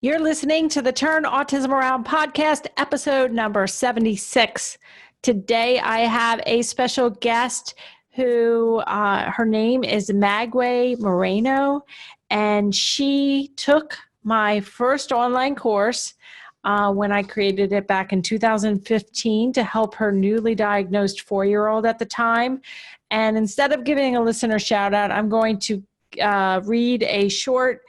You're listening to the Turn Autism Around podcast, episode number 76. Today, I have a special guest who her name is Magüi Moreno, and she took my first online course when I created it back in 2015 to help her newly diagnosed 4-year-old at the time. And instead of giving a listener shout out, I'm going to read a short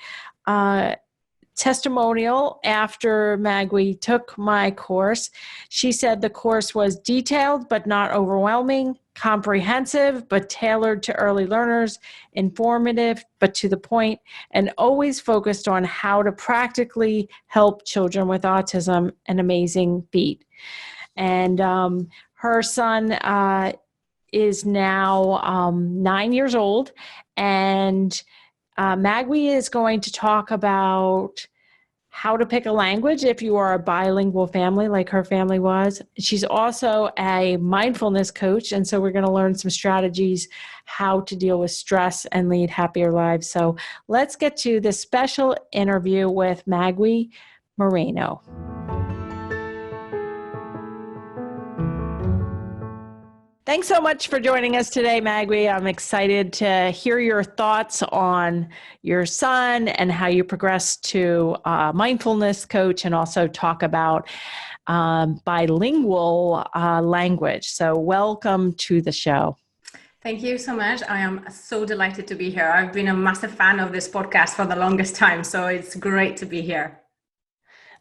testimonial after Magüi took my course. She said the course was detailed but not overwhelming, comprehensive but tailored to early learners, informative but to the point, and always focused on how to practically help children with autism. An amazing feat. And her son is now 9 years old, and Magüi is going to talk about how to pick a language if you are a bilingual family like her family was. She's also a mindfulness coach, and so we're going to learn some strategies how to deal with stress and lead happier lives. So let's get to this special interview with Magüi Moreno. Thanks so much for joining us today, Magüi. I'm excited to hear your thoughts on your son and how you progressed to mindfulness coach, and also talk about bilingual language. So welcome to the show. Thank you so much. I am so delighted to be here. I've been a massive fan of this podcast for the longest time, so it's great to be here.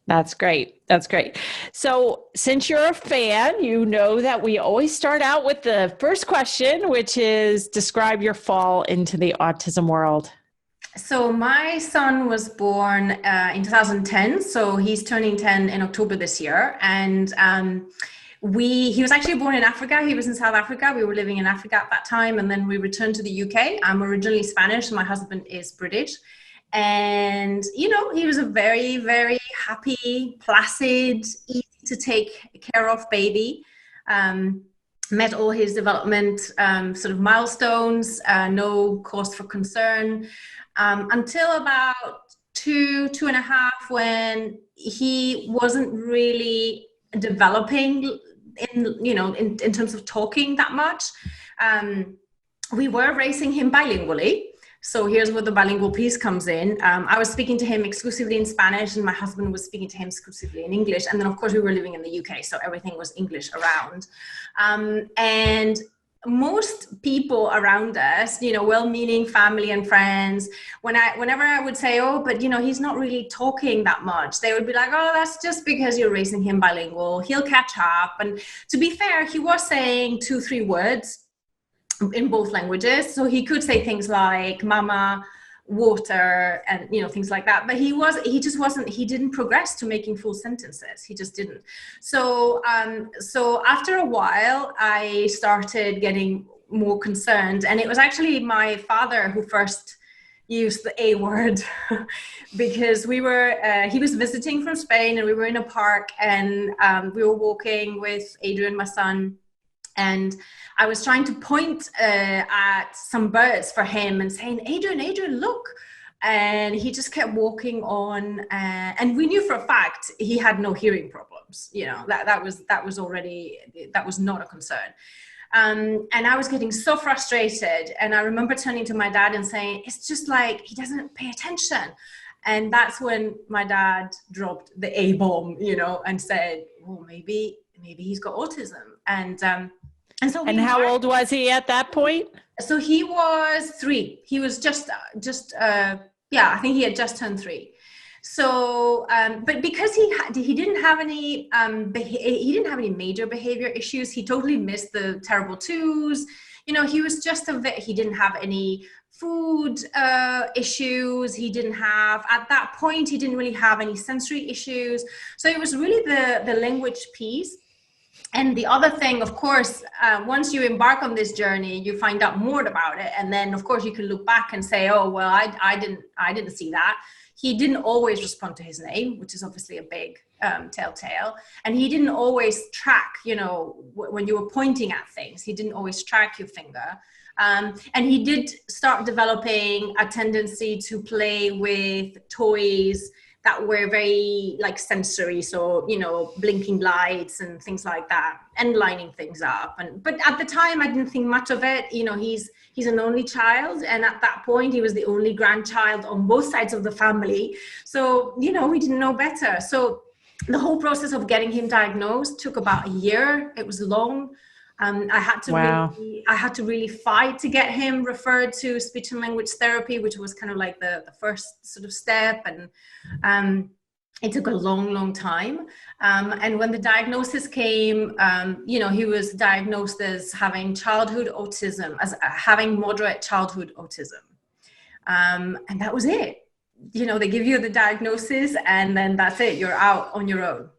That's great. That's great. So since you're a fan, you know that we always start out with the first question, which is describe your fall into the autism world. So my son was born in 2010. So he's turning 10 in October this year. And he was actually born in Africa. He was in South Africa. We were living in Africa at that time. And then we returned to the UK. I'm originally Spanish, and my husband is British. And, you know, he was a very, very happy, placid, easy to take care of baby. Met all his development sort of milestones, no cause for concern, until about two and a half, when he wasn't really developing in terms of talking that much. We were raising him bilingually. So here's where the bilingual piece comes in. I was speaking to him exclusively in Spanish, and my husband was speaking to him exclusively in English. And then, of course, we were living in the UK, so everything was English around. And most people around us, well-meaning family and friends, whenever I would say, oh, but, he's not really talking that much, they would be like, oh, that's just because you're raising him bilingual. He'll catch up. And to be fair, he was saying 2-3 words in both languages. So he could say things like mama, water, and things like that. But he didn't progress to making full sentences. He just didn't. So after a while, I started getting more concerned. And it was actually my father who first used the A word because he was visiting from Spain, and we were in a park, and we were walking with Adrian, my son. And I was trying to point at some birds for him and saying, Adrian, look. And he just kept walking on. And we knew for a fact he had no hearing problems. That was not a concern. And I was getting so frustrated. And I remember turning to my dad and saying, it's just like he doesn't pay attention. And that's when my dad dropped the A-bomb, and said, well, maybe he's got autism. And how old was he at that point? So he was 3. He was just I think he had just turned 3. So, but because he didn't have any major behavior issues. He totally missed the terrible 2s. He was just he didn't have any food issues. He didn't have, at that point, he didn't really have any sensory issues. So it was really the language piece. And the other thing, of course, once you embark on this journey, you find out more about it. And then, of course, you can look back and say, oh, well, I didn't see that. He didn't always respond to his name, which is obviously a big telltale. And he didn't always track, when you were pointing at things, he didn't always track your finger. And he did start developing a tendency to play with toys that were very like sensory. So, you know, blinking lights and things like that, and lining things up. But at the time I didn't think much of it. You know, he's an only child. And at that point he was the only grandchild on both sides of the family. So, you know, we didn't know better. So the whole process of getting him diagnosed took about a year. It was long. I had to really fight to get him referred to speech and language therapy, which was kind of like the first sort of step. And it took a long, long time. And when the diagnosis came, you know, he was diagnosed as having childhood autism, as having moderate childhood autism. And that was it. You know, they give you the diagnosis and then that's it. You're out on your own.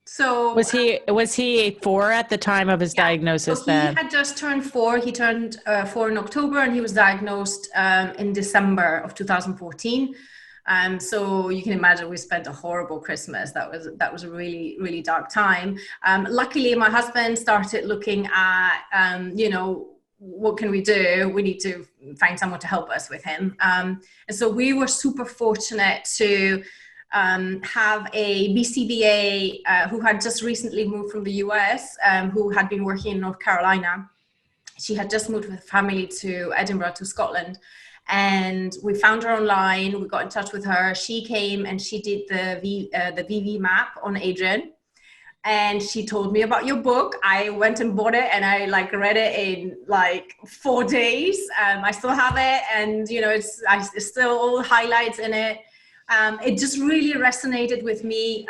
So was he 4 at the time of his diagnosis? So then he had just turned 4. He turned 4 in October, and he was diagnosed in December of 2014. So you can imagine we spent a horrible Christmas. That was a really, really dark time. Luckily, my husband started looking at, you know, what can we do? We need to find someone to help us with him. And so we were super fortunate to have a BCBA who had just recently moved from the US, who had been working in North Carolina. She had just moved with family to Edinburgh, to Scotland. And we found her online. We got in touch with her. She came and she did the VV map on Adrian. And she told me about your book. I went and bought it, and I like read it in like 4 days. I still have it, and you know, it's still all highlights in it. It just really resonated with me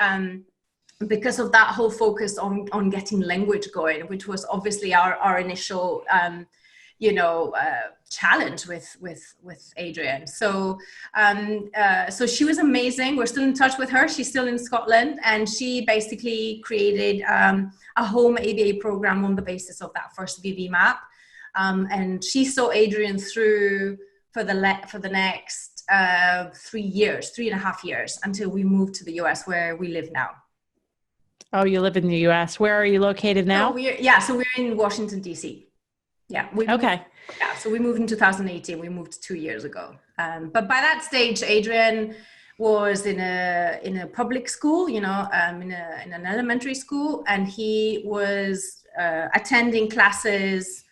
because of that whole focus on getting language going, which was obviously our initial you know, challenge with Adrian. So so she was amazing. We're still in touch with her. She's still in Scotland, and she basically created a home ABA program on the basis of that first VV map. And she saw Adrian through for the next 3.5 years until we moved to the US, where we live now. Oh, you live in the US. Where are you located now? So we're in Washington, D.C. Yeah. So we moved in 2018. We moved 2 years ago. But by that stage, Adrian was in a public school, you know, in an elementary school, and he was attending classes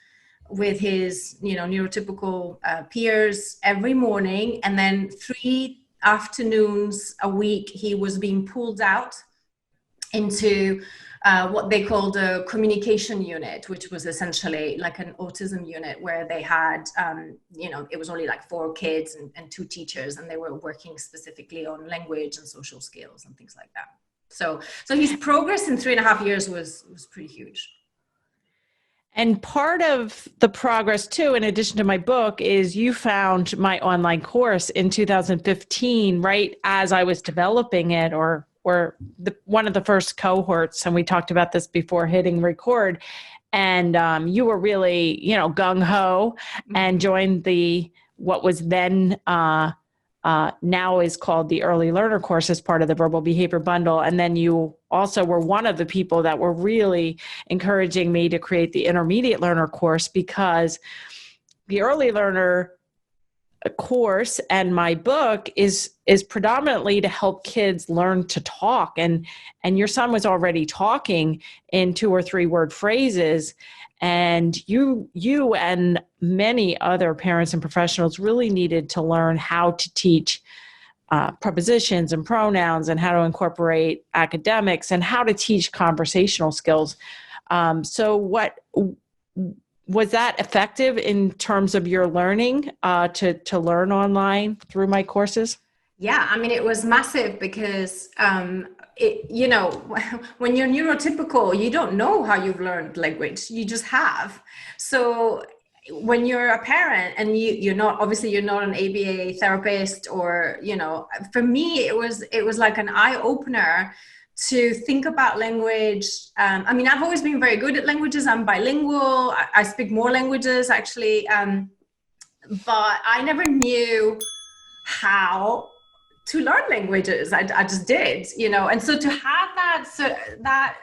with his, you know, neurotypical peers every morning, and then 3 afternoons a week he was being pulled out into what they called a communication unit, which was essentially like an autism unit where they had, you know, it was only like 4 kids and 2 teachers, and they were working specifically on language and social skills and things like that. So his progress in 3.5 years was pretty huge. And part of the progress too, in addition to my book, is you found my online course in 2015, right as I was developing it, or one of the first cohorts, and we talked about this before hitting record. And you were really, you know, gung-ho and joined what was then now is called the Early Learner course as part of the Verbal Behavior Bundle. And then you also were one of the people that were really encouraging me to create the Intermediate Learner course, because the Early Learner course and my book is predominantly to help kids learn to talk. And your son was already talking in 2 or 3 word phrases. And you and many other parents and professionals really needed to learn how to teach prepositions and pronouns, and how to incorporate academics, and how to teach conversational skills. So what was that effective in terms of your learning to learn online through my courses? Yeah, I mean, it was massive because, you know, when you're neurotypical, you don't know how you've learned language. You just have. So when you're a parent and you're not an ABA therapist, or, you know, for me, it was like an eye opener to think about language. I mean, I've always been very good at languages. I'm bilingual. I speak more languages, actually. But I never knew how to learn languages. I just did, you know. And so to have that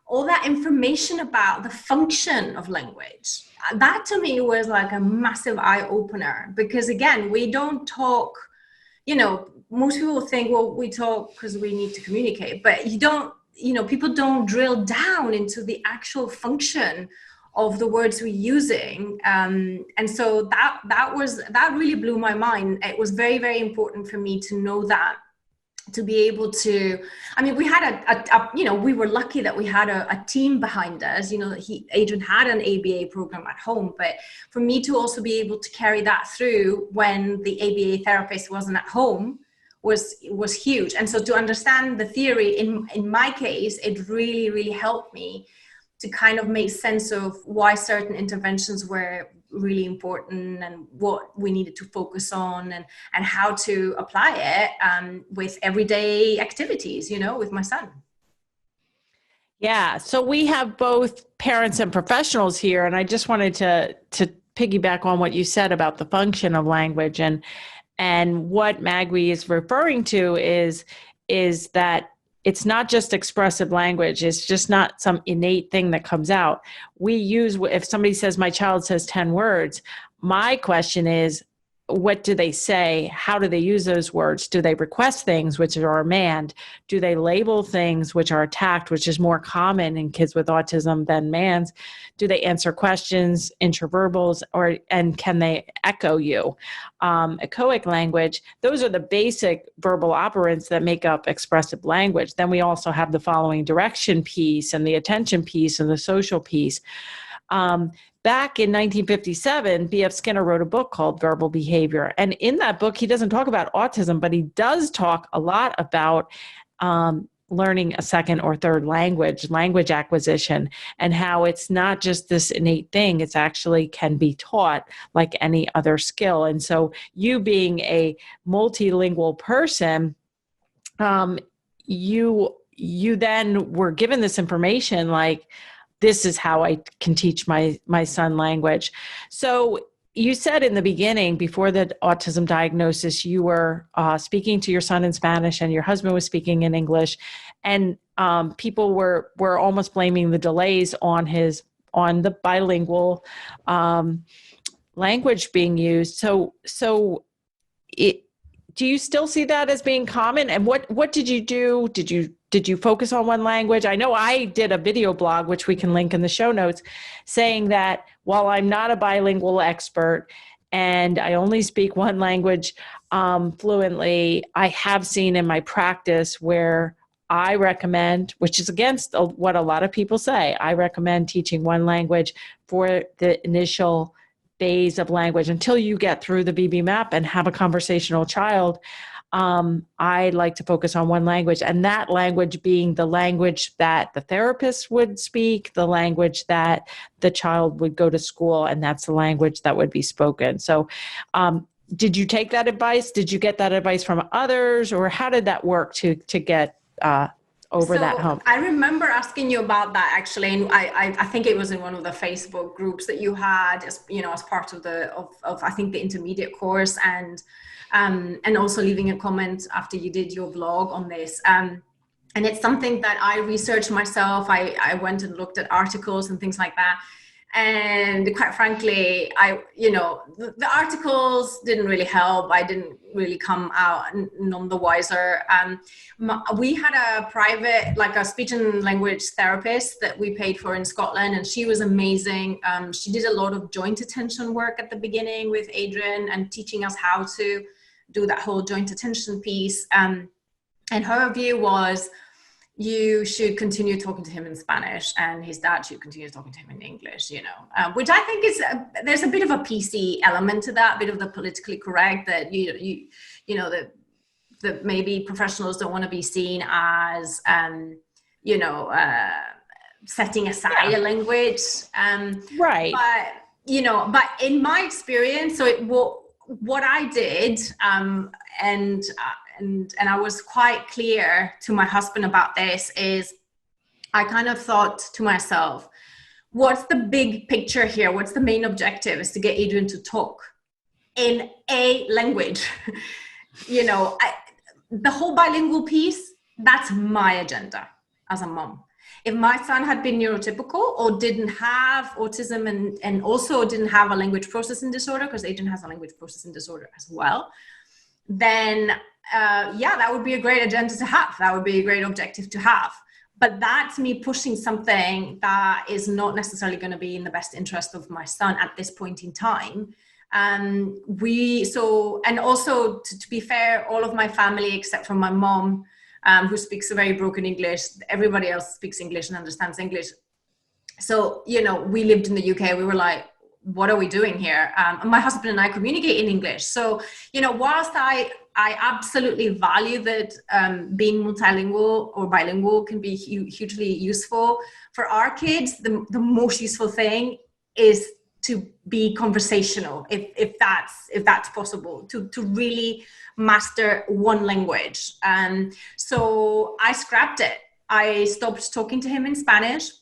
all that information about the function of language, that to me was like a massive eye opener, because again, we don't talk, you know, most people think, well, we talk because we need to communicate, but people don't drill down into the actual function of the words we're using. And so that really blew my mind. It was very, very important for me to know that, to be able to, I mean, we had we were lucky that we had a team behind us. Adrian had an ABA program at home, but for me to also be able to carry that through when the ABA therapist wasn't at home was huge. And so to understand the theory, in my case, it really, really helped me to kind of make sense of why certain interventions were really important and what we needed to focus on, and how to apply it with everyday activities, with my son. Yeah. So we have both parents and professionals here. And I just wanted to piggyback on what you said about the function of language, and what Magüi is referring to is that it's not just expressive language. It's just not some innate thing that comes out. We use, if somebody says, my child says 10 words, my question is, what do they say? How do they use those words? Do they request things, which are manned? Do they label things, which are attacked, which is more common in kids with autism than mans? Do they answer questions, interverbals, and can they echo you? Echoic language, those are the basic verbal operants that make up expressive language. Then we also have the following direction piece and the attention piece and the social piece. Back in 1957, B.F. Skinner wrote a book called Verbal Behavior. And in that book, he doesn't talk about autism, but he does talk a lot about learning a second or third language acquisition, and how it's not just this innate thing. It's actually can be taught like any other skill. And so you being a multilingual person, you then were given this information like, this is how I can teach my son language. So you said in the beginning, before the autism diagnosis, you were speaking to your son in Spanish and your husband was speaking in English, and people were almost blaming the delays on the bilingual language being used. So do you still see that as being common? And what did you do? Did you focus on one language? I know I did a video blog, which we can link in the show notes, saying that while I'm not a bilingual expert and I only speak one language fluently, I have seen in my practice where I recommend, which is against what a lot of people say, I recommend teaching one language for the initial phase of language until you get through the BB map and have a conversational child. I like to focus on one language, and that language being the language that the therapist would speak, the language that the child would go to school, and that's the language that would be spoken. So did you take that advice? Did you get that advice from others, or how did that work to get over that hump? I remember asking you about that actually, and I think it was in one of the Facebook groups that you had, as part of I think the intermediate course, and also leaving a comment after you did your blog on this. And it's something that I researched myself. I went and looked at articles and things like that. And quite frankly, the articles didn't really help. I didn't really come out none the wiser. We had a private, like a speech and language therapist that we paid for in Scotland, and she was amazing. She did a lot of joint attention work at the beginning with Adrian and teaching us how to do that whole joint attention piece. And her view was, you should continue talking to him in Spanish, and his dad should continue talking to him in English, which I think is, there's a bit of a PC element to that, a bit of the politically correct, that, that maybe professionals don't want to be seen as, setting aside a language. Right. But in my experience, so what I did, and I was quite clear to my husband about this, is I kind of thought to myself, what's the big picture here? What's the main objective? Is to get Adrian to talk in a language. The whole bilingual piece, that's my agenda as a mom. If my son had been neurotypical or didn't have autism and also didn't have a language processing disorder, because Adrian has a language processing disorder as well, then yeah, that would be a great agenda to have. That would be a great objective to have. But that's me pushing something that is not necessarily going to be in the best interest of my son at this point in time. And also to be fair, all of my family, except for my mom, who speaks a very broken English, everybody else speaks English and understands English. So, we lived in the UK. We were like, what are we doing here? My husband and I communicate in English. So, whilst I absolutely value that being multilingual or bilingual can be hugely useful for our kids, the most useful thing is to be conversational, if that's possible, to really master one language. So I scrapped it. I stopped talking to him in Spanish.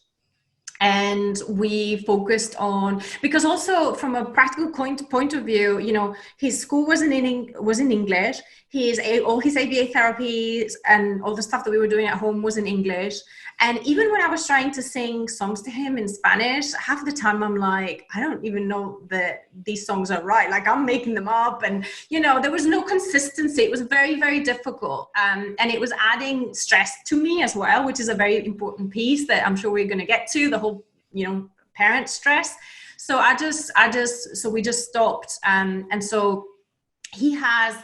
And we focused on, because also from a practical point of view, his school was in English. All his ABA therapies and all the stuff that we were doing at home was in English. And even when I was trying to sing songs to him in Spanish, half the time I'm like, I don't even know that these songs are right. Like, I'm making them up. And, there was no consistency. It was very, very difficult. And it was adding stress to me as well, which is a very important piece that I'm sure we're going to get to, the whole, parent stress. So we just stopped. And so he has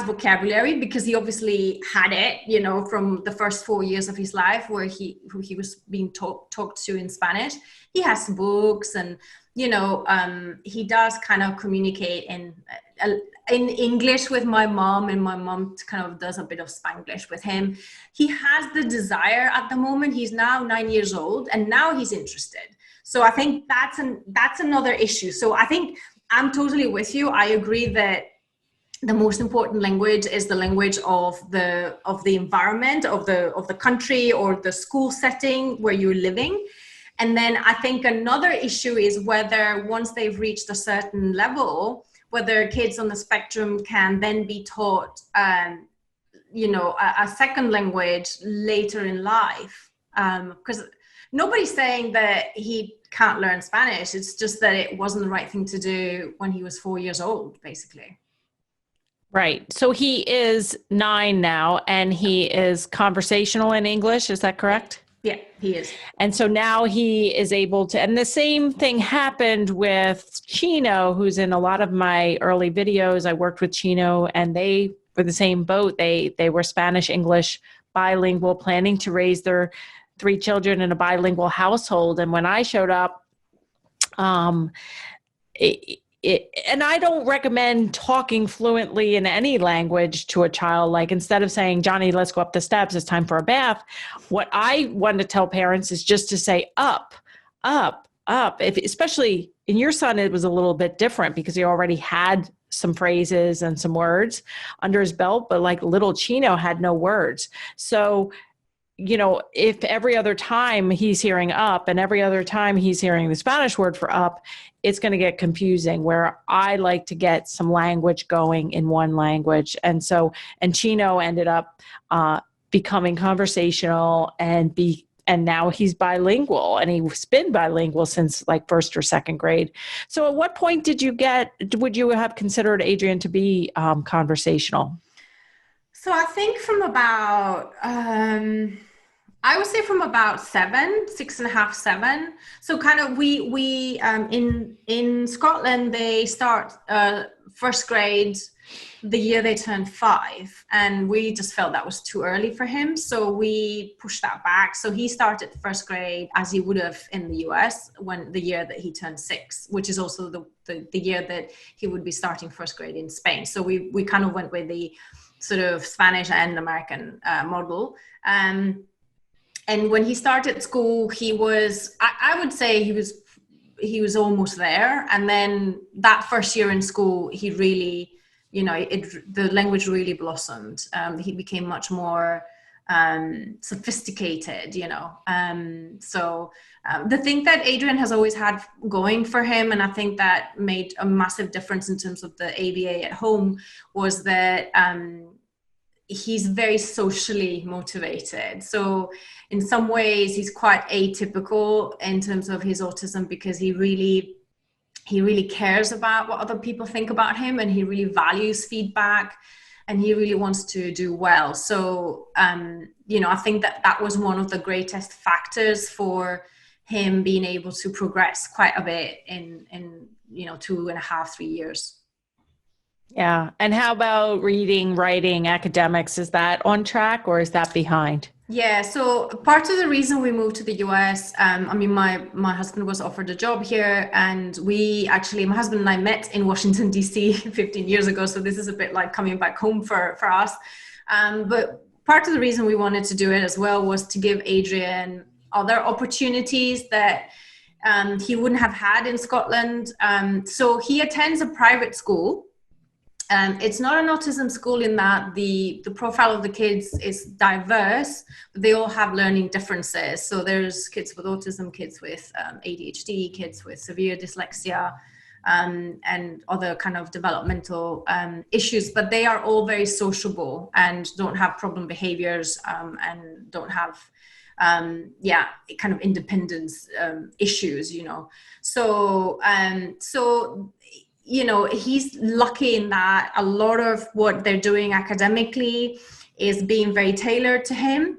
vocabulary, because he obviously had it, from the first 4 years of his life where he was being talked to in Spanish. He has books, and, he does kind of communicate in English with my mom, and my mom kind of does a bit of Spanglish with him. He has the desire at the moment. He's now 9 years old, and now he's interested. So I think that's another issue. So I think I'm totally with you. I agree that the most important language is the language of the environment, of the country or the school setting where you're living. And then I think another issue is whether, once they've reached a certain level, whether kids on the spectrum can then be taught, a second language later in life. Because nobody's saying that he can't learn Spanish. It's just that it wasn't the right thing to do when he was 4 years old, basically. Right. So he is 9 now, and he is conversational in English. Is that correct? Yeah, he is. And so now he is able to, and the same thing happened with Chino, who's in a lot of my early videos. I worked with Chino, and they were the same boat. They were Spanish, English, bilingual, planning to raise their 3 children in a bilingual household. And when I showed up, and I don't recommend talking fluently in any language to a child. Like, instead of saying, Johnny, let's go up the steps, it's time for a bath. What I want to tell parents is just to say up, up, up. Especially in your son, it was a little bit different because he already had some phrases and some words under his belt, but like little Chino had no words. So, if every other time he's hearing up and every other time he's hearing the Spanish word for up, it's going to get confusing, where I like to get some language going in one language. And Chino ended up becoming conversational and now he's bilingual, and he's been bilingual since like first or second grade. So at what point would you have considered Adrian to be conversational? So I think from about, I would say from about 7, 6.5, 7. So kind of we in Scotland, they start first grade the year they turn 5, and we just felt that was too early for him. So we pushed that back. So he started first grade as he would have in the US the year that he turned 6, which is also the year that he would be starting first grade in Spain. So we kind of went with the sort of Spanish and American model. And when he started school, he was, I would say he was almost there. And then that first year in school, he really, the language really blossomed. He became much more sophisticated, So the thing that Adrian has always had going for him, and I think that made a massive difference in terms of the ABA at home, was that he's very socially motivated. So in some ways, he's quite atypical in terms of his autism, because he really cares about what other people think about him, and he really values feedback. and he really wants to do well. So, I think that was one of the greatest factors for him being able to progress quite a bit in 2.5, 3 years. Yeah. And how about reading, writing, academics? Is that on track or is that behind? Yeah, so part of the reason we moved to the US, my husband was offered a job here, and my husband and I met in Washington, D.C. 15 years ago. So this is a bit like coming back home for us. But part of the reason we wanted to do it as well was to give Adrian other opportunities that he wouldn't have had in Scotland. So he attends a private school. It's not an autism school in that the profile of the kids is diverse, but they all have learning differences. So there's kids with autism, kids with ADHD, kids with severe dyslexia, and other kind of developmental issues, but they are all very sociable and don't have problem behaviors, and don't have kind of independence issues, So he's lucky in that a lot of what they're doing academically is being very tailored to him.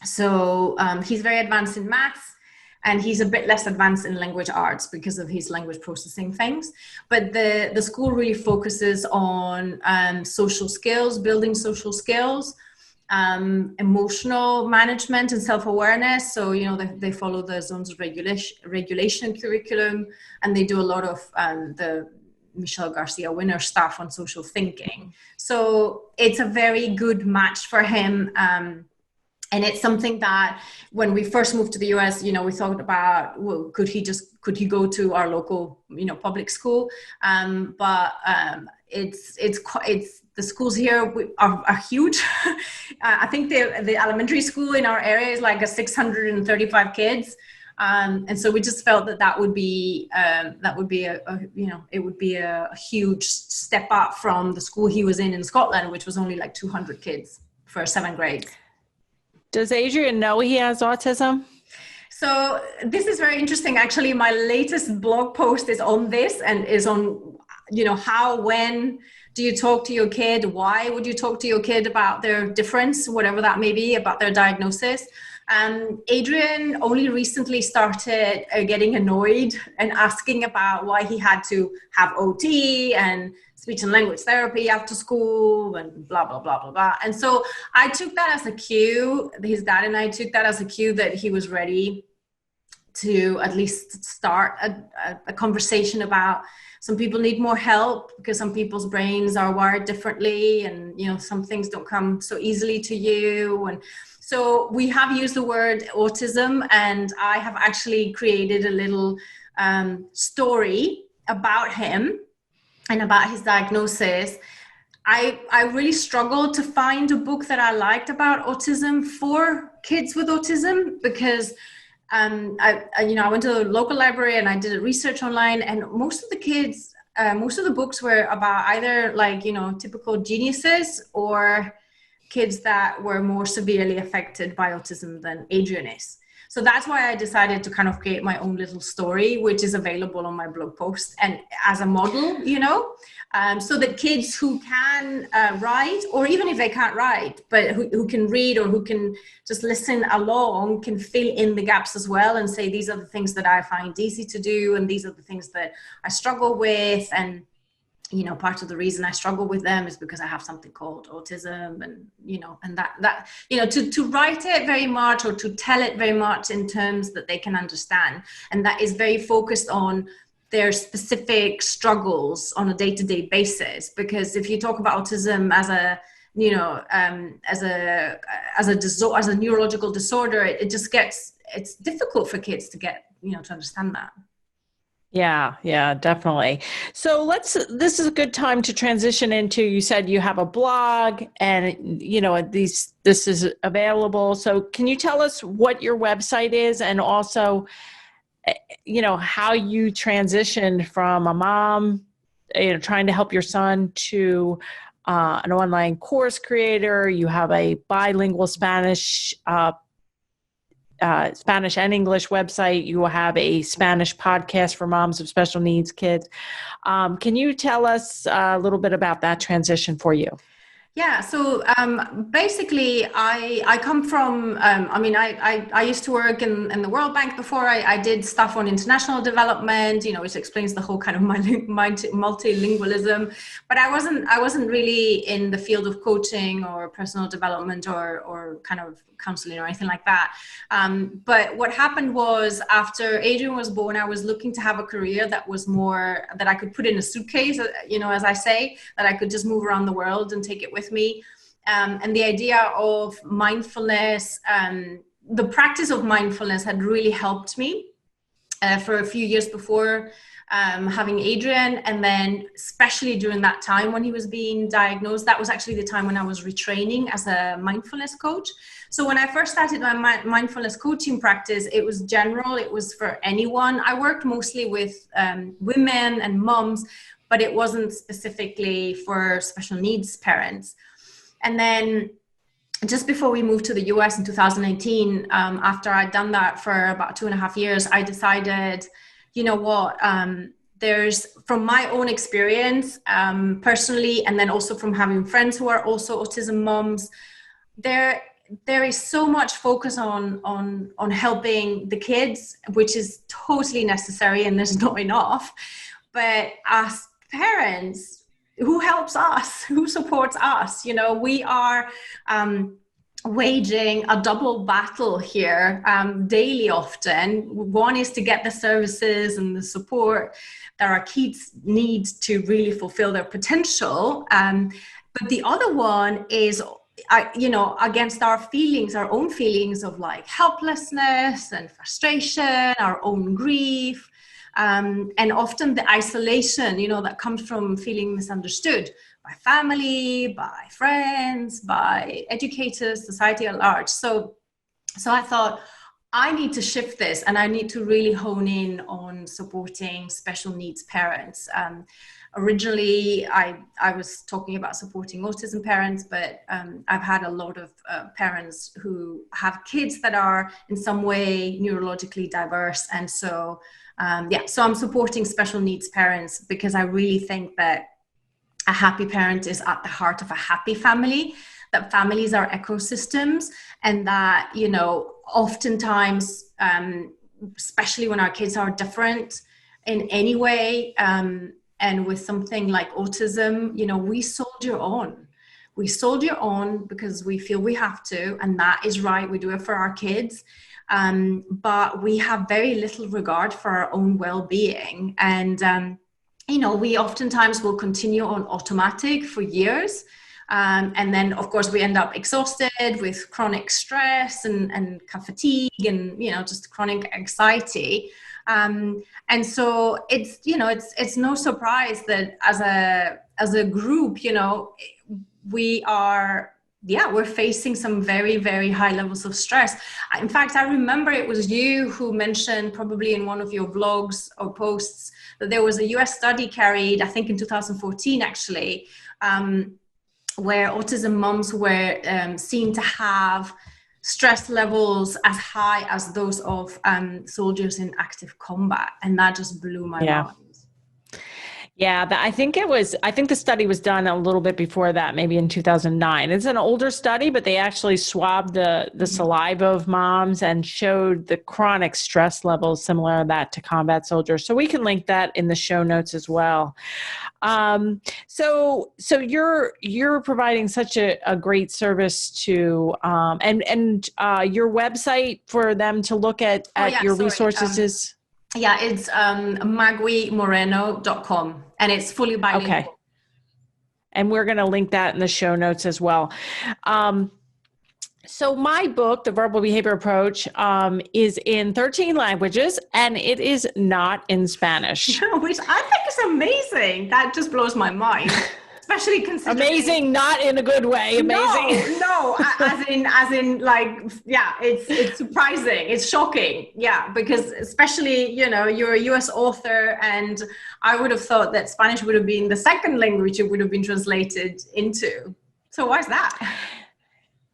So he's very advanced in maths, and he's a bit less advanced in language arts because of his language processing things. But the school really focuses on social skills, building social skills, emotional management and self-awareness. So, they follow the zones of regulation curriculum, and they do a lot of the Michelle Garcia winner stuff on social thinking. So it's a very good match for him. And it's something that when we first moved to the US, we thought about, well, could he go to our local, public school? But it's the schools here are huge. I think the elementary school in our area is like 635 kids. And so we just felt that would be a huge step up from the school he was in Scotland, which was only like 200 kids for 7 grades. Does Adrian know he has autism? So this is very interesting. Actually, my latest blog post is on this, and is on, when do you talk to your kid? Why would you talk to your kid about their difference, whatever that may be, about their diagnosis? Adrian only recently started getting annoyed and asking about why he had to have OT and speech and language therapy after school and blah, blah, blah, blah, blah. And so I took that as a cue. His dad and I took that as a cue that he was ready to at least start a conversation about some people need more help because some people's brains are wired differently, and some things don't come so easily to you. And so we have used the word autism, and I have actually created a little story about him and about his diagnosis. I really struggled to find a book that I liked about autism for kids with autism, because I went to a local library and I did research online, and most of the books were about either typical geniuses or kids that were more severely affected by autism than Adrian is. So that's why I decided to kind of create my own little story, which is available on my blog post, and as a model, so that kids who can write, or even if they can't write, but who can read or who can just listen along, can fill in the gaps as well and say, these are the things that I find easy to do, and these are the things that I struggle with. And part of the reason I struggle with them is because I have something called autism, and, and that to write it very much, or to tell it very much in terms that they can understand. And that is very focused on their specific struggles on a day-to-day basis. Because if you talk about autism as a, as a neurological disorder, it's difficult for kids to get, to understand that. Yeah, definitely. So this is a good time to transition into, you said you have a blog, and, this is available. So can you tell us what your website is, and also, how you transitioned from a mom, trying to help your son, to an online course creator? You have a bilingual Spanish and English website. You will have a Spanish podcast for moms of special needs kids. Can you tell us a little bit about that transition for you? Yeah, so basically, I come from, I used to work in the World Bank before. I did stuff on international development, which explains the whole kind of multilingualism. But I wasn't really in the field of coaching or personal development or kind of counseling or anything like that. But what happened was after Adrian was born, I was looking to have a career that was more, that I could put in a suitcase, as I say, that I could just move around the world and take it with me. And the idea of mindfulness, the practice of mindfulness had really helped me for a few years before having Adrian. And then especially during that time when he was being diagnosed, that was actually the time when I was retraining as a mindfulness coach. So when I first started my mindfulness coaching practice, it was general, it was for anyone. I worked mostly with women and moms, but it wasn't specifically for special needs parents. And then just before we moved to the US in 2018, after I'd done that for about 2.5 years, I decided, you know what, there's, from my own experience personally, and then also from having friends who are also autism moms, there is so much focus on helping the kids, which is totally necessary, and there's not enough. But as parents, who helps us, who supports us, we are waging a double battle here daily often. One is to get the services and the support that our kids need to really fulfill their potential, but the other one is against our feelings, our own feelings of like helplessness and frustration, our own grief, and often the isolation, that comes from feeling misunderstood by family, by friends, by educators, society at large. So I thought, I need to shift this, and I need to really hone in on supporting special needs parents. Originally, I was talking about supporting autism parents, but I've had a lot of parents who have kids that are in some way neurologically diverse. And so, so I'm supporting special needs parents because I really think that a happy parent is at the heart of a happy family, that families are ecosystems, and that, oftentimes, especially when our kids are different in any way, and with something like autism, we soldier on. We soldier on because we feel we have to, and that is right. We do it for our kids. But we have very little regard for our own well-being. And, we oftentimes will continue on automatic for years. And then, of course, we end up exhausted with chronic stress and fatigue and, just chronic anxiety. And so it's no surprise that as a group, we're facing some very, very high levels of stress. In fact, I remember it was you who mentioned, probably in one of your blogs or posts, that there was a US study carried, I think in 2014 actually, where autism moms were seen to have stress levels as high as those of soldiers in active combat. And that just blew my mind. Yeah, I think the study was done a little bit before that, maybe in 2009. It's an older study, but they actually swabbed the saliva of moms and showed the chronic stress levels similar to that to combat soldiers. So we can link that in the show notes as well. So you're providing such a great service to, and your website for them to look at your resources is? Yeah, it's MagüiMoreno.com, and it's fully bilingual. Okay. And we're going to link that in the show notes as well. So my book, The Verbal Behavior Approach, is in 13 languages, and it is not in Spanish. Which I think is amazing. That just blows my mind. Especially considering... Amazing, not in a good way. Amazing. No, as in like, yeah, it's surprising. It's shocking. Yeah, because especially, you're a US author, and I would have thought that Spanish would have been the second language it would have been translated into. So why is that?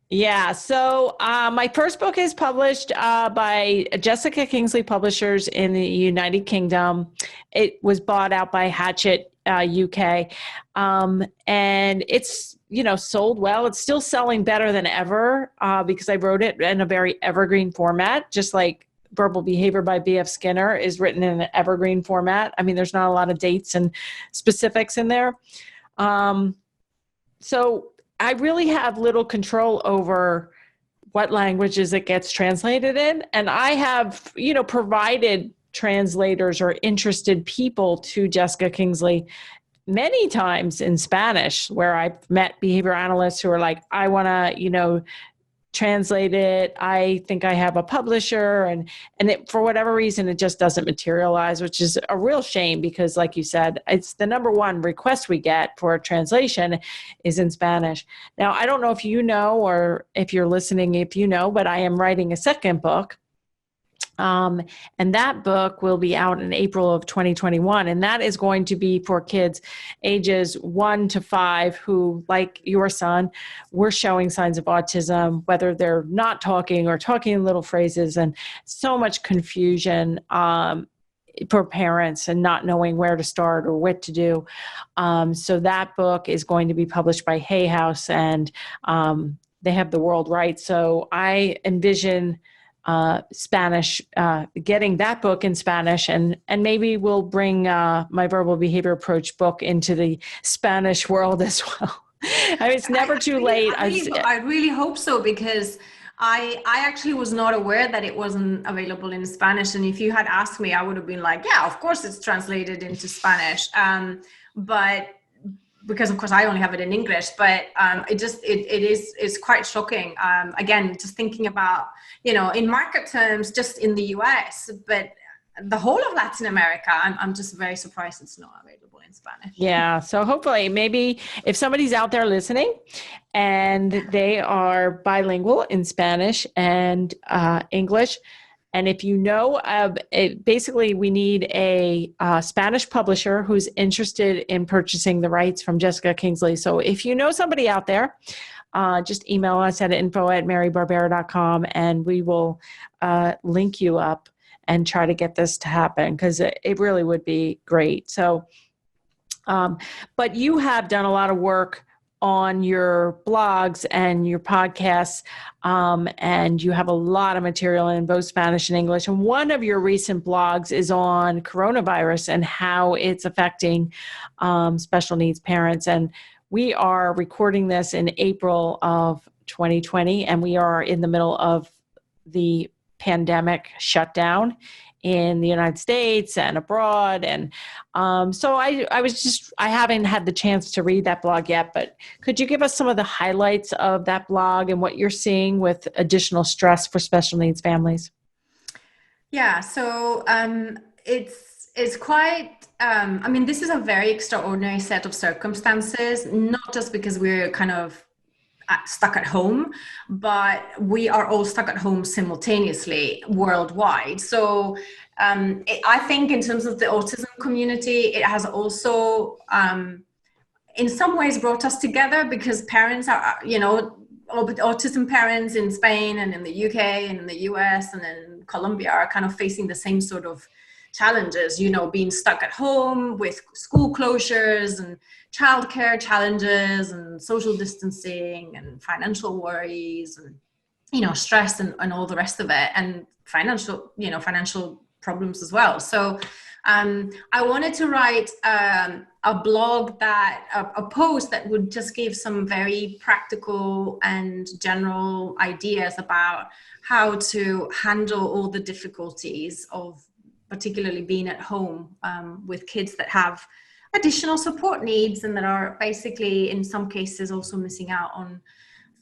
Yeah. So my first book is published by Jessica Kingsley Publishers in the United Kingdom. It was bought out by Hachette UK. And it's, sold well. It's still selling better than ever because I wrote it in a very evergreen format, just like Verbal Behavior by B.F. Skinner is written in an evergreen format. I mean, there's not a lot of dates and specifics in there. So I really have little control over what languages it gets translated in. And I have, provided translators or interested people to Jessica Kingsley many times in Spanish, where I've met behavior analysts who are like, I want to, translate it. I think I have a publisher, and it, for whatever reason, it just doesn't materialize, which is a real shame because, like you said, it's the number one request we get for a translation is in Spanish. Now, I don't know if you know, or if you're listening, if you know, but I am writing a second book. And that book will be out in April of 2021. And that is going to be for kids ages 1 to 5 who, like your son, were showing signs of autism, whether they're not talking or talking in little phrases, and so much confusion for parents and not knowing where to start or what to do. So that book is going to be published by Hay House, and they have the world rights. So I envision Spanish, getting that book in Spanish, and maybe we'll bring my verbal behavior approach book into the Spanish world as well. I mean, it's never too late. I really hope so, because I actually was not aware that it wasn't available in Spanish. And if you had asked me, I would have been like, yeah, of course it's translated into Spanish. But because of course I only have it in English, but it's quite shocking. Again, just thinking about, in market terms, just in the US, but the whole of Latin America, I'm just very surprised it's not available in Spanish. Yeah. So hopefully, maybe if somebody's out there listening and they are bilingual in Spanish and English, and if you know, basically we need a Spanish publisher who's interested in purchasing the rights from Jessica Kingsley. So if you know somebody out there, just email us at info@marybarbera.com, and we will link you up and try to get this to happen, because it really would be great. So, but you have done a lot of work on your blogs and your podcasts, and you have a lot of material in both Spanish and English. And one of your recent blogs is on coronavirus and how it's affecting special needs parents. And we are recording this in April of 2020, and we are in the middle of the pandemic shutdown in the United States and abroad. And so I haven't had the chance to read that blog yet, but could you give us some of the highlights of that blog and what you're seeing with additional stress for special needs families? Yeah, so it's quite, this is a very extraordinary set of circumstances, not just because we're kind of stuck at home, but we are all stuck at home simultaneously worldwide. So I think in terms of the autism community, it has also in some ways brought us together, because parents are, autism parents in Spain and in the UK and in the US and in Colombia are kind of facing the same sort of challenges, being stuck at home with school closures and childcare challenges and social distancing and financial worries and, stress and all the rest of it, and financial problems as well. So I wanted to write a blog a post that would just give some very practical and general ideas about how to handle all the difficulties of particularly being at home with kids that have additional support needs and that are basically in some cases also missing out on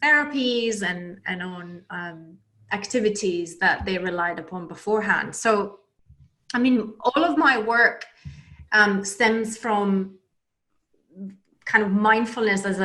therapies and on activities that they relied upon beforehand. So, all of my work stems from kind of mindfulness as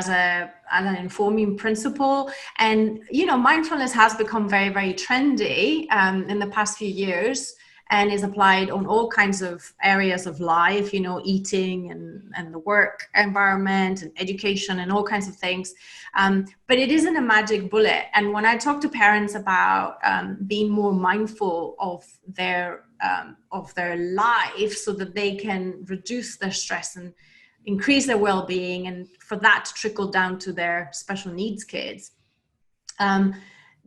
an informing principle. And, mindfulness has become very, very trendy in the past few years. and is applied on all kinds of areas of life, you know, eating and the work environment and education and all kinds of things. But it isn't a magic bullet. And when I talk to parents about being more mindful of their life so that they can reduce their stress and increase their well-being, and for that to trickle down to their special needs kids,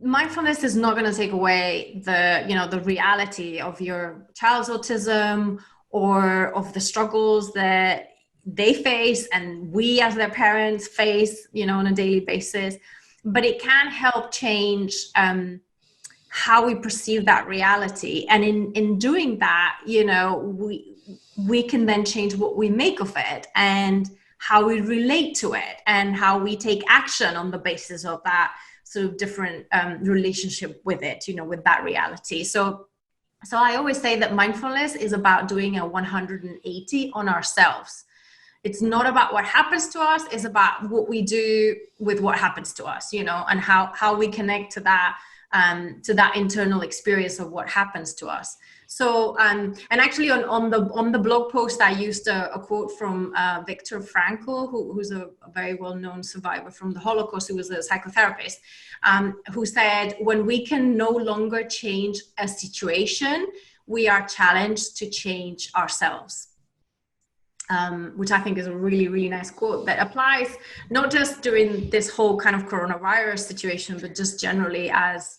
mindfulness is not going to take away the reality of your child's autism or of the struggles that they face and we as their parents face, you know, on a daily basis. But it can help change how we perceive that reality. And in doing that, you know, we can then change what we make of it and how we relate to it and how we take action on the basis of that sort of different relationship with it, you know, with that reality. So I always say that mindfulness is about doing a 180 on ourselves. It's not about what happens to us, it's about what we do with what happens to us, you know, and how we connect to that internal experience of what happens to us. So, and actually on the blog post, I used a quote from Viktor Frankl, who's a very well-known survivor from the Holocaust, who was a psychotherapist, who said, when we can no longer change a situation, we are challenged to change ourselves. Which I think is a really, really nice quote that applies not just during this whole kind of coronavirus situation, but just generally as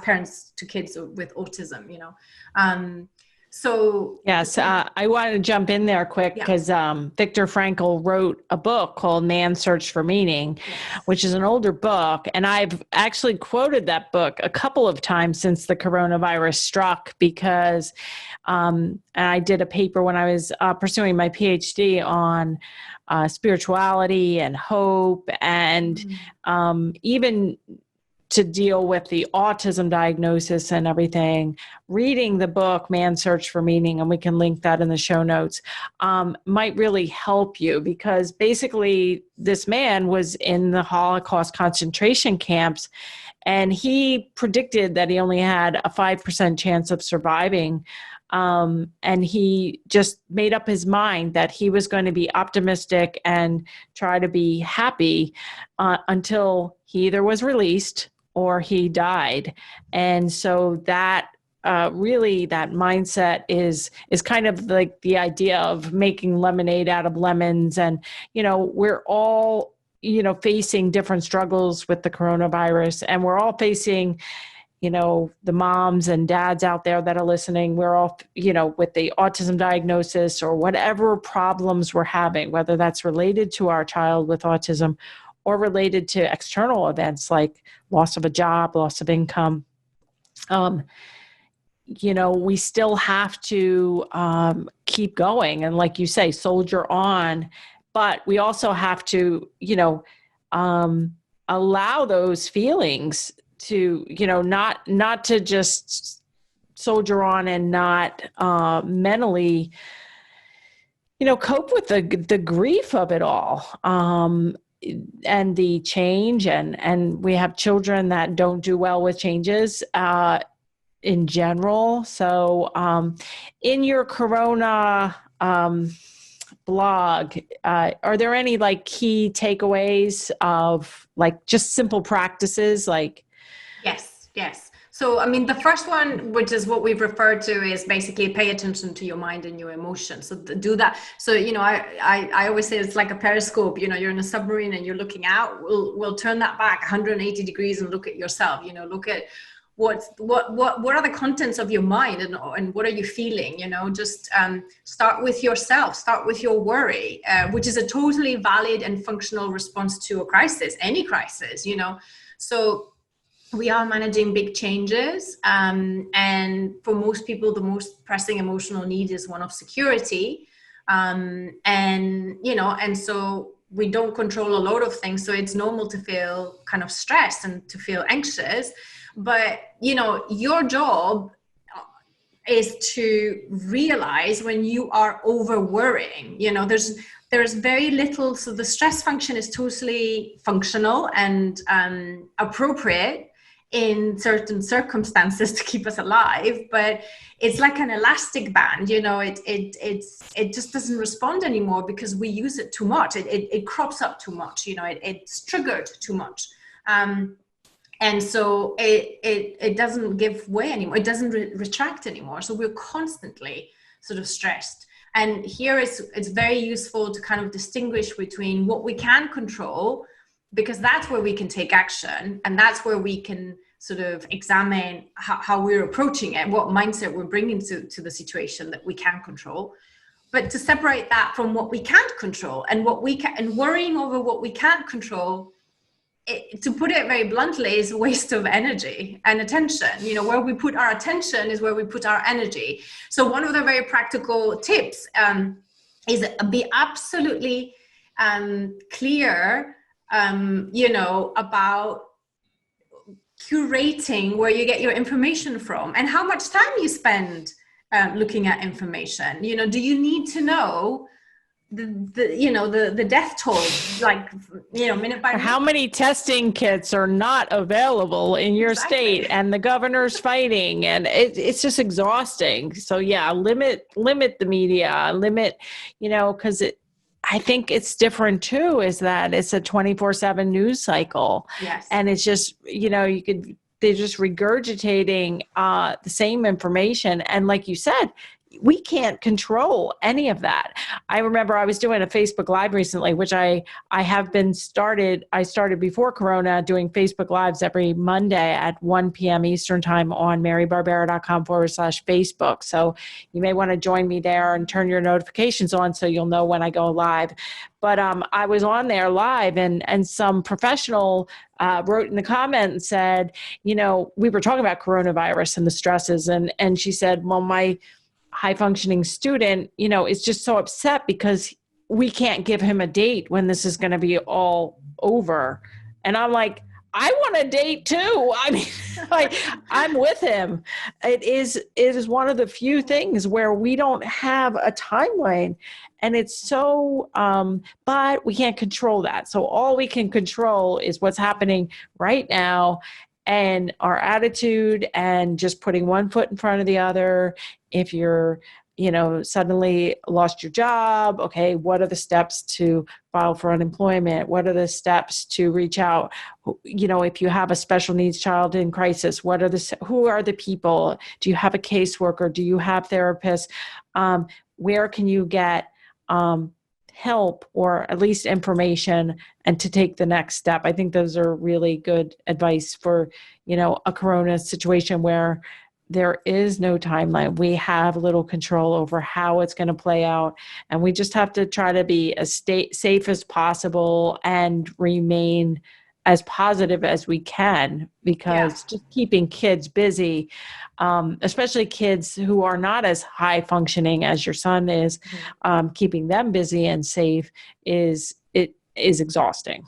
parents to kids with autism, you know. So yes, I wanted to jump in there quick because Viktor Frankl wrote a book called Man's Search for Meaning, which is an older book. And I've actually quoted that book a couple of times since the coronavirus struck, because I did a paper when I was pursuing my PhD on spirituality and hope, and even to deal with the autism diagnosis and everything, reading the book, Man's Search for Meaning, and we can link that in the show notes, might really help you, because basically this man was in the Holocaust concentration camps, and he predicted that he only had a 5% chance of surviving. And he just made up his mind that he was going to be optimistic and try to be happy until he either was released or he died. And so that really, that mindset is kind of like the idea of making lemonade out of lemons. And, you know, we're all, you know, facing different struggles with the coronavirus, and we're all facing, you know, the moms and dads out there that are listening, we're all, you know, with the autism diagnosis or whatever problems we're having, whether that's related to our child with autism or related to external events like loss of a job, loss of income. You know, we still have to keep going. And like you say, soldier on, but we also have to, you know, allow those feelings to, you know, not to just soldier on and not mentally, you know, cope with the grief of it all, and the change, and we have children that don't do well with changes in general. So in your Corona blog, are there any like key takeaways of like just simple practices like? Yes. So, I mean, the first one, which is what we've referred to, is basically pay attention to your mind and your emotions. So do that. So, you know, I always say it's like a periscope. You know, you're in a submarine and you're looking out. We'll turn that back 180 degrees and look at yourself. You know, look at what are the contents of your mind, and what are you feeling? You know, just start with yourself. Start with your worry, which is a totally valid and functional response to a crisis, any crisis. You know, so. We are managing big changes, and for most people, the most pressing emotional need is one of security, and you know, and so we don't control a lot of things, so it's normal to feel kind of stressed and to feel anxious. But you know, your job is to realize when you are over worrying. You know, there's very little, so the stress function is totally functional and appropriate. in certain circumstances to keep us alive, but it's like an elastic band, it just doesn't respond anymore because we use it too much. It crops up too much, it's triggered too much. And so it doesn't give way anymore. It doesn't retract anymore. So we're constantly sort of stressed. And here it's very useful to kind of distinguish between what we can control, because that's where we can take action. And that's where we can sort of examine how we're approaching it, what mindset we're bringing to the situation that we can control. But to separate that from what we can't control and worrying over what we can't control, to put it very bluntly, is a waste of energy and attention. Where we put our attention is where we put our energy. So one of the very practical tips is be absolutely clear, about curating where you get your information from and how much time you spend looking at information. Do you need to know the death toll, minute by minute? How many testing kits are not available in your state, and the governor's fighting, and it's just exhausting. So yeah, limit the media, because I think it's different too, is that it's a 24/7 news cycle. Yes. And it's just, they're just regurgitating the same information. And like you said, we can't control any of that. I remember I was doing a Facebook Live recently, which I started before Corona doing Facebook Lives every Monday at 1 p.m. Eastern time on marybarbera.com/Facebook. So you may want to join me there and turn your notifications on so you'll know when I go live. But I was on there live, and some professional wrote in the comment and said, we were talking about coronavirus and the stresses. And she said, well, my high functioning student, is just so upset because we can't give him a date when this is going to be all over. And I'm like, I want a date too. I mean, I'm with him. It is one of the few things where we don't have a timeline, and it's so, but we can't control that. So all we can control is what's happening right now, and our attitude, and just putting one foot in front of the other. If you're, suddenly lost your job, okay, what are the steps to file for unemployment? What are the steps to reach out? If you have a special needs child in crisis, who are the people? Do you have a caseworker? Do you have therapists? Where can you get help, or at least information, and to take the next step? I think those are really good advice for, a corona situation where there is no timeline. We have little control over how it's going to play out, and we just have to try to be as safe as possible and remain as positive as we can, because just keeping kids busy, especially kids who are not as high functioning as your son is, keeping them busy and safe is exhausting.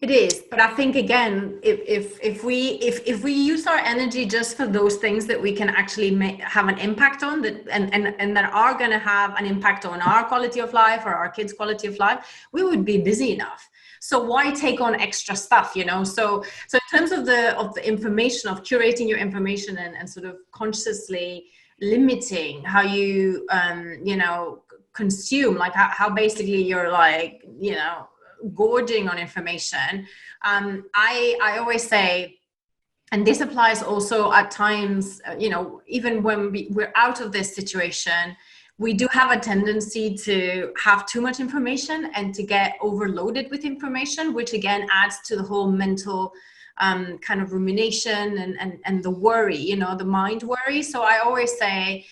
It is, but I think again, if we use our energy just for those things that we can actually have an impact on, that and that are going to have an impact on our quality of life or our kids' quality of life, we would be busy enough. So why take on extra stuff, So in terms of the information, of curating your information and sort of consciously limiting how you consume, like how basically you're gorging on information. I always say, and this applies also at times, even when we're out of this situation, we do have a tendency to have too much information and to get overloaded with information, which again adds to the whole mental kind of rumination and the worry, the mind worry. So I always say,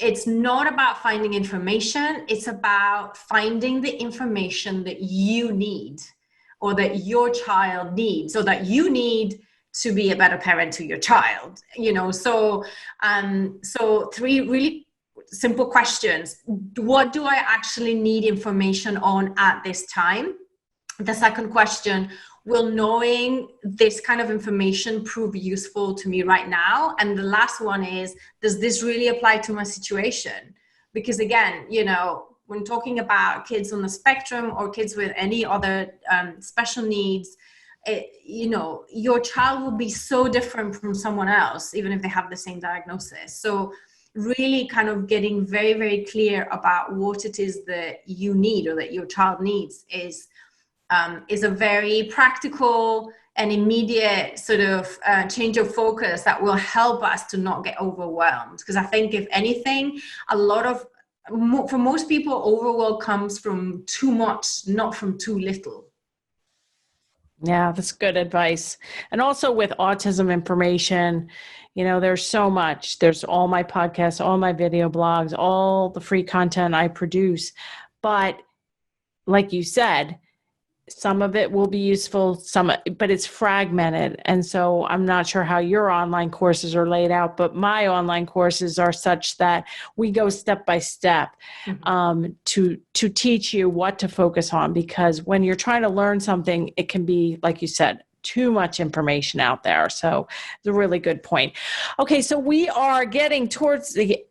it's not about finding information. It's about finding the information that you need, or that your child needs, or that you need to be a better parent to your child. So 3 really simple questions. What do I actually need information on at this time? The second question, will knowing this kind of information prove useful to me right now? And the last one is, does this really apply to my situation? Because again, when talking about kids on the spectrum or kids with any other special needs, your child will be so different from someone else, even if they have the same diagnosis. So really kind of getting very, very clear about what it is that you need or that your child needs is a very practical and immediate sort of change of focus that will help us to not get overwhelmed. Because I think if anything, for most people, overwhelm comes from too much, not from too little. Yeah, that's good advice. And also with autism information, there's so much. There's all my podcasts, all my video blogs, all the free content I produce. But like you said, some of it will be useful, but it's fragmented. And so I'm not sure how your online courses are laid out, but my online courses are such that we go step by step to teach you what to focus on. Because when you're trying to learn something, it can be, like you said, too much information out there. So it's a really good point. Okay, so we are getting towards the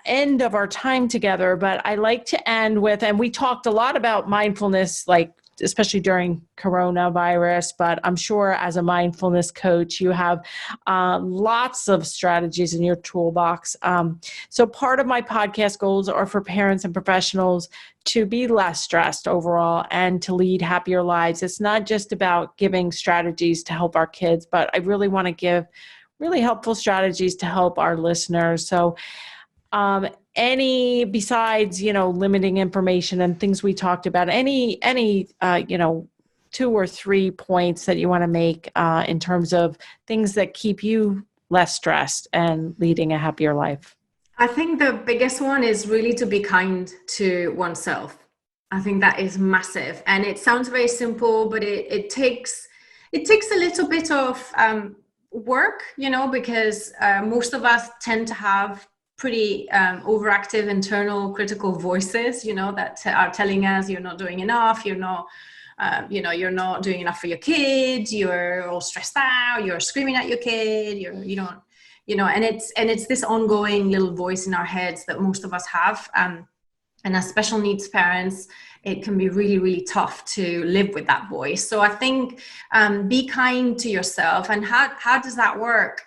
end of our time together, but I like to end with, and we talked a lot about mindfulness, like especially during coronavirus, but I'm sure as a mindfulness coach, you have lots of strategies in your toolbox. So part of my podcast goals are for parents and professionals to be less stressed overall and to lead happier lives. It's not just about giving strategies to help our kids, but I really want to give really helpful strategies to help our listeners. So besides, limiting information and things we talked about, any 2 or 3 points that you want to make in terms of things that keep you less stressed and leading a happier life? I think the biggest one is really to be kind to oneself. I think that is massive. And it sounds very simple, but it takes a little bit of work, because most of us tend to have pretty overactive internal critical voices, that are telling us you're not doing enough, you're not doing enough for your kid, you're all stressed out, you're screaming at your kid, and it's this ongoing little voice in our heads that most of us have. And as special needs parents, it can be really, really tough to live with that voice. So I think be kind to yourself. And how does that work?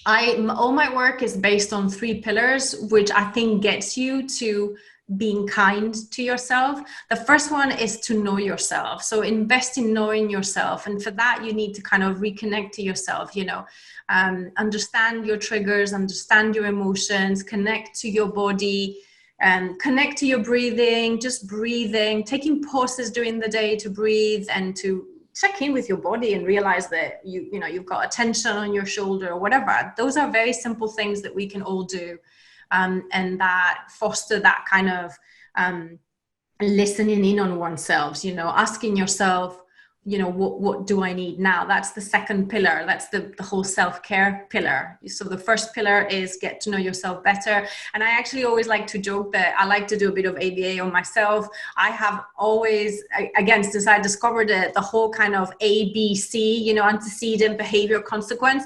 All my work is based on 3 pillars, which I think gets you to being kind to yourself. The first one is to know yourself. So invest in knowing yourself. And for that, you need to kind of reconnect to yourself, understand your triggers, understand your emotions, connect to your body, and connect to your breathing, just breathing, taking pauses during the day to breathe and to check in with your body and realize that you've got a tension on your shoulder or whatever. Those are very simple things that we can all do, and that foster that kind of listening in on oneself, asking yourself, what do I need now? That's the second pillar. That's the whole self-care pillar. So the first pillar is get to know yourself better. And I actually always like to joke that I like to do a bit of ABA on myself. I have always, again, since I discovered it, the whole kind of ABC, antecedent, behavior, consequence.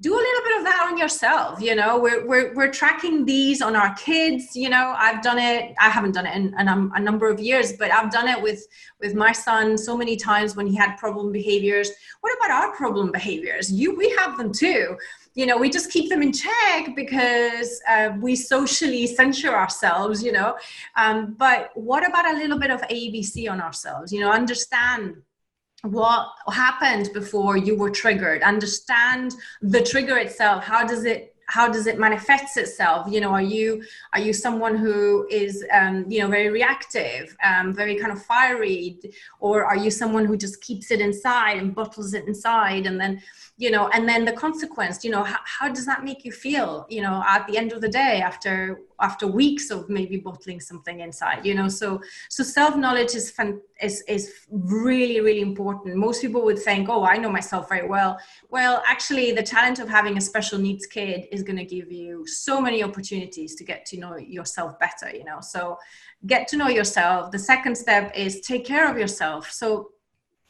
Do a little bit of that on yourself. We're tracking these on our kids. I've done it. I haven't done it in a number of years, but I've done it with my son so many times when he had problem behaviors. What about our problem behaviors? We have them too. We just keep them in check because we socially censure ourselves, but what about a little bit of ABC on ourselves? Understand what happened before you were triggered. Understand the trigger itself. How does it manifest itself? Are you someone who is very reactive, very kind of fiery, or are you someone who just keeps it inside and bottles it inside? And then the consequence, how does that make you feel, at the end of the day, after weeks of maybe bottling something inside, so self-knowledge is really, really important. Most people would think, oh, I know myself very well. Well, actually, the challenge of having a special needs kid is going to give you so many opportunities to get to know yourself better, so get to know yourself. The second step is take care of yourself. So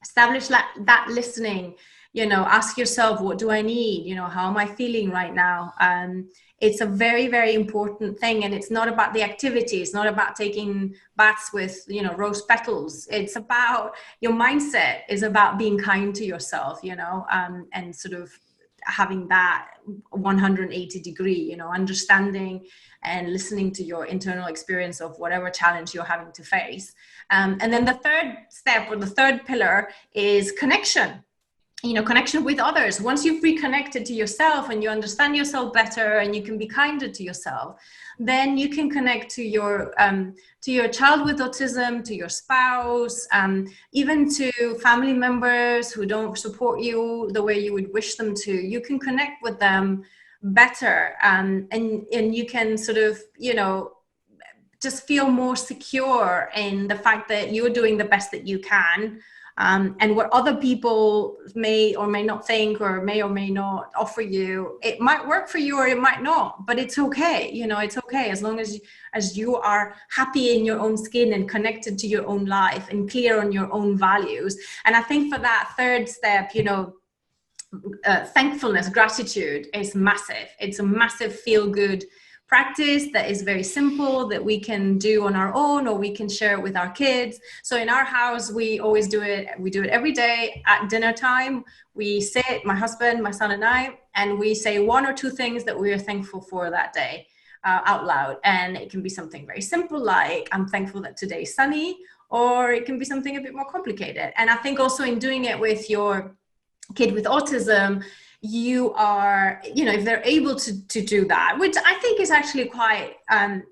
establish that listening, ask yourself, what do I need? How am I feeling right now? It's a very, very important thing. And it's not about the activity. It's not about taking baths with, rose petals. It's about your mindset is about being kind to yourself, and sort of having that 180 degree, understanding and listening to your internal experience of whatever challenge you're having to face. And then the third step, or the third pillar, is connection. Connection with others. Once you've reconnected to yourself and you understand yourself better and you can be kinder to yourself, then you can connect to your child with autism, to your spouse, even to family members who don't support you the way you would wish them to. You can connect with them better, and you can sort of, just feel more secure in the fact that you're doing the best that you can. And what other people may or may not think, or may not offer you, it might work for you or it might not, but it's okay. It's okay as long as you are happy in your own skin and connected to your own life and clear on your own values. And I think for that third step, thankfulness, gratitude is massive. It's a massive feel-good practice that is very simple, that we can do on our own, or we can share it with our kids. So in our house, we always do it. We do it every day at dinner time. We sit, my husband, my son and I, and we say one or two things that we are thankful for that day out loud. And it can be something very simple, like, I'm thankful that today is sunny, or it can be something a bit more complicated. And I think also in doing it with your kid with autism, you are, if they're able to do that, which I think is actually quite, I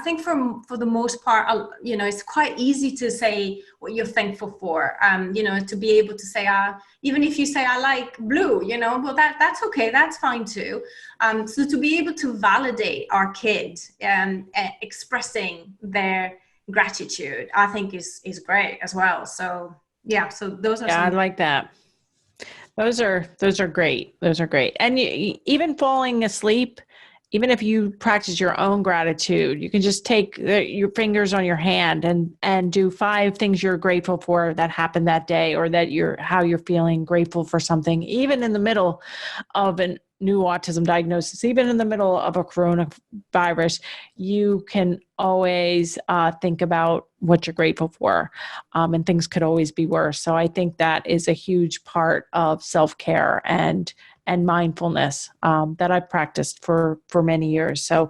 think for the most part, it's quite easy to say what you're thankful for, to be able to say, even if you say, I like blue, well, that's okay. That's fine too. So to be able to validate our kids expressing their gratitude, I think is great as well. So yeah, so those are I like that. Those are great. Those are great. And even falling asleep, even if you practice your own gratitude, you can just take your fingers on your hand and do 5 things you're grateful for that happened that day, or that how you're feeling, grateful for something, even in the middle of a new autism diagnosis, even in the middle of a coronavirus. You can always think about what you're grateful for, and things could always be worse. So I think that is a huge part of self-care and mindfulness that I've practiced for many years. So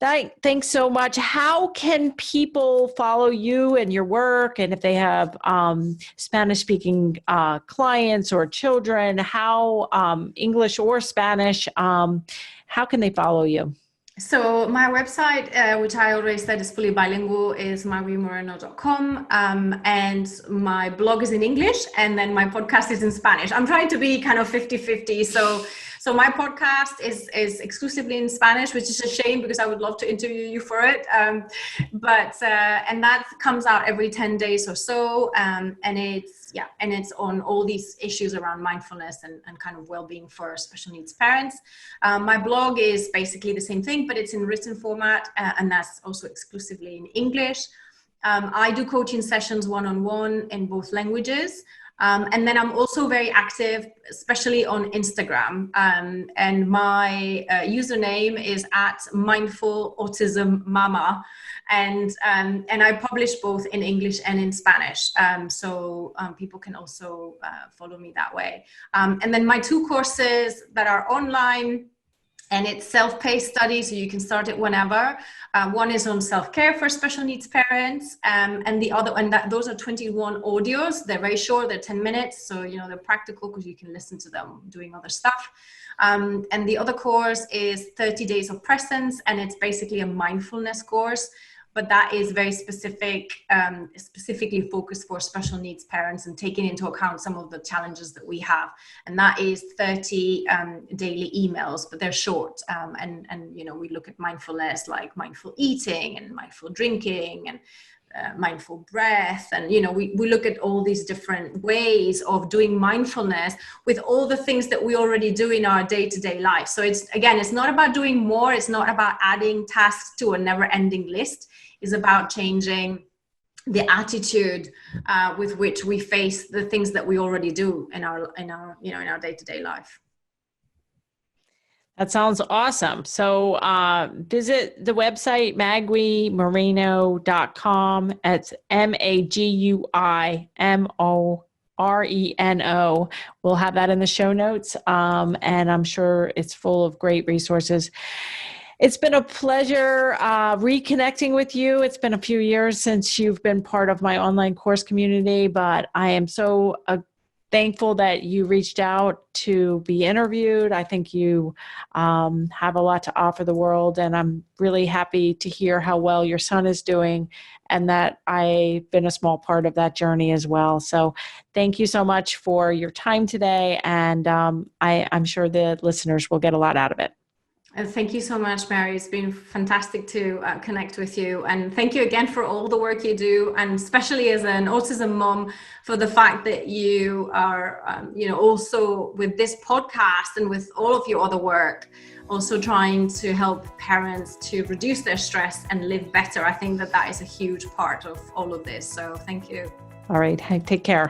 thanks so much. How can people follow you and your work? And if they have Spanish-speaking clients or children, how English or Spanish, how can they follow you? So my website, which I already said is fully bilingual, is maguimoreno.com. And my blog is in English, and then my podcast is in Spanish. I'm trying to be kind of 50-50. So my podcast is exclusively in Spanish, which is a shame because I would love to interview you for it. But that comes out every 10 days or so. And it's on all these issues around mindfulness and kind of well-being for special needs parents. My blog is basically the same thing, but it's in written format, and that's also exclusively in English. I do coaching sessions one-on-one in both languages. And then I'm also very active, especially on Instagram. And my username is @mindfulautismmama. And I publish both in English and in Spanish. So people can also follow me that way. And then my 2 courses that are online, and it's self-paced study, so you can start it whenever. One is on self-care for special needs parents, and the other, those are 21 audios. They're very short, they're 10 minutes, so they're practical because you can listen to them doing other stuff. And the other course is 30 Days of Presence, and it's basically a mindfulness course, but that is very specific, specifically focused for special needs parents and taking into account some of the challenges that we have. And that is 30 daily emails, but they're short. And we look at mindfulness, like mindful eating and mindful drinking and mindful breath. And, we look at all these different ways of doing mindfulness with all the things that we already do in our day-to-day life. So it's not about doing more. It's not about adding tasks to a never-ending list. It's about changing the attitude with which we face the things that we already do in our day-to-day life. That sounds awesome. So visit the website, maguimoreno.com. It's MAGUIMORENO. We'll have that in the show notes. And I'm sure it's full of great resources. It's been a pleasure reconnecting with you. It's been a few years since you've been part of my online course community, but I am so thankful that you reached out to be interviewed. I think you have a lot to offer the world, and I'm really happy to hear how well your son is doing and that I've been a small part of that journey as well. So thank you so much for your time today, and I'm sure the listeners will get a lot out of it. And thank you so much, Mary. It's been fantastic to connect with you. And thank you again for all the work you do, and especially as an autism mom, for the fact that you are, also with this podcast and with all of your other work, also trying to help parents to reduce their stress and live better. I think that is a huge part of all of this. So thank you. All right. Take care.